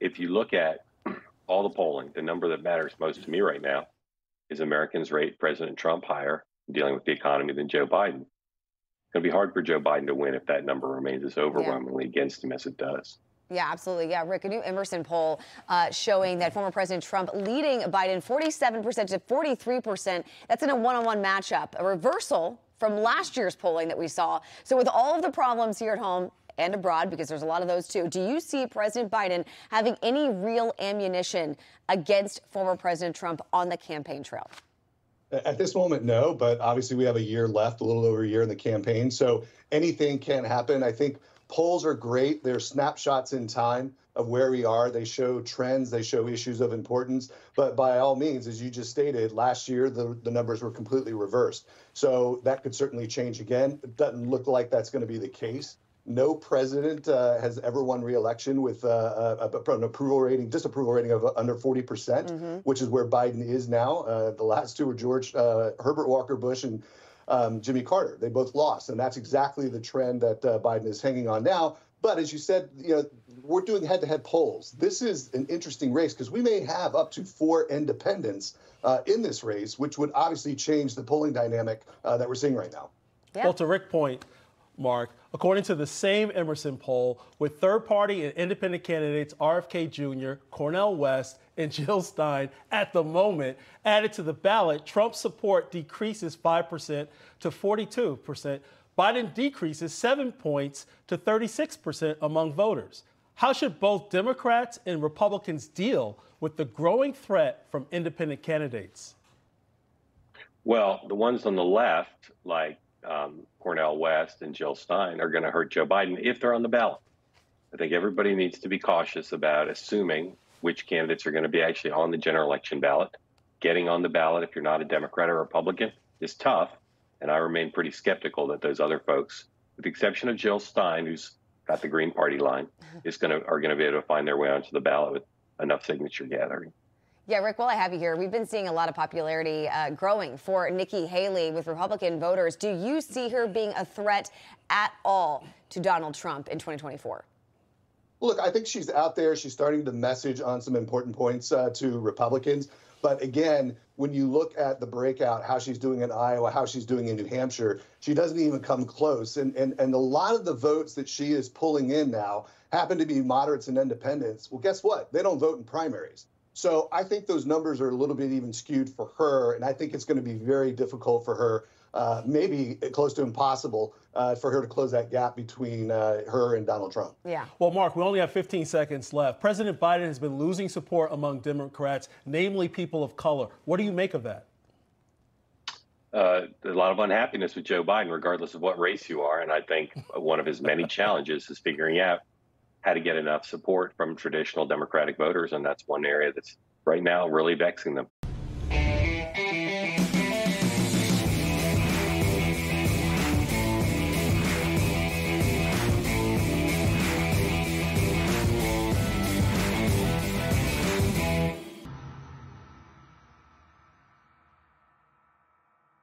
if you look at all the polling, the number that matters most to me right now is Americans rate President Trump higher dealing with the economy than Joe Biden. It's going to be hard for Joe Biden to win if that number remains as overwhelmingly against him as it does. Yeah, absolutely. Yeah, Rick, a new Emerson poll showing that former President Trump leading Biden 47% to 43%. That's in a one-on-one matchup, a reversal from last year's polling that we saw. So with all of the problems here at home and abroad, because there's a lot of those too, do you see President Biden having any real ammunition against former President Trump on the campaign trail? At this moment, no, but obviously we have a year left, a little over a year in the campaign, so anything can happen. I think polls are great. They're snapshots in time of where we are. They show trends. They show issues of importance. But by all means, as you just stated, last year, the numbers were completely reversed. So that could certainly change again. It doesn't look like that's going to be the case. No president has ever won re-election with an disapproval rating of under 40%, which is where Biden is now. The last two were Herbert Walker Bush and Jimmy Carter. They both lost, and that's exactly the trend that Biden is hanging on now. But as you said, we're doing head-to-head polls. This is an interesting race because we may have up to 4 independents in this race, which would obviously change the polling dynamic that we're seeing right now. Yeah. Well, to Rick's point, Mark, according to the same Emerson poll, with third-party and independent candidates RFK Jr., Cornel West, and Jill Stein at the moment added to the ballot, Trump's support decreases 5% to 42%. Biden decreases 7 points to 36% among voters. How should both Democrats and Republicans deal with the growing threat from independent candidates? Well, the ones on the left, like Cornel West and Jill Stein, are going to hurt Joe Biden if they're on the ballot. I think everybody needs to be cautious about assuming which candidates are going to be actually on the general election ballot. Getting on the ballot, if you're not a Democrat or Republican, is tough. And I remain pretty skeptical that those other folks, with the exception of Jill Stein, who's got the Green Party line, are going to be able to find their way onto the ballot with enough signature gathering. Yeah, Rick, while I have you here, we've been seeing a lot of popularity growing for Nikki Haley with Republican voters. Do you see her being a threat at all to Donald Trump in 2024? Look, I think she's out there. She's starting to message on some important points to Republicans. But again, when you look at the breakout, how she's doing in Iowa, how she's doing in New Hampshire, she doesn't even come close. And a lot of the votes that she is pulling in now happen to be moderates and independents. Well, guess what? They don't vote in primaries. So I think those numbers are a little bit even skewed for her. And I think it's going to be very difficult for her, maybe close to impossible for her to close that gap between her and Donald Trump. Yeah. Well, Mark, we only have 15 seconds left. President Biden has been losing support among Democrats, namely people of color. What do you make of that? A lot of unhappiness with Joe Biden, regardless of what race you are. And I think one of his many challenges is figuring out how to get enough support from traditional Democratic voters. And that's one area that's right now really vexing them.